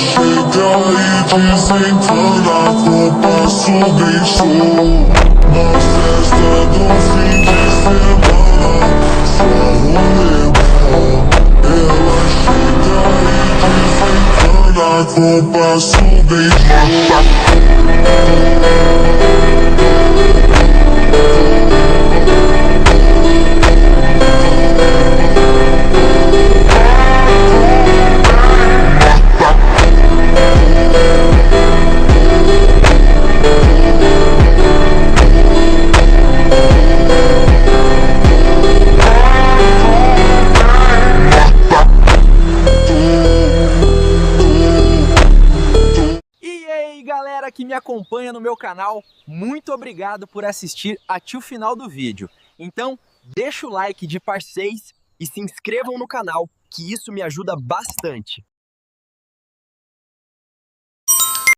chega e desencana, a culpa sobe show. Na festa do fim de semana, só rolê bom. Ela chega e desencana, a culpa sobe galera que me acompanha no meu canal, muito obrigado por assistir até o final do vídeo. Então, deixa o like de par 6 e se inscrevam no canal, que isso me ajuda bastante.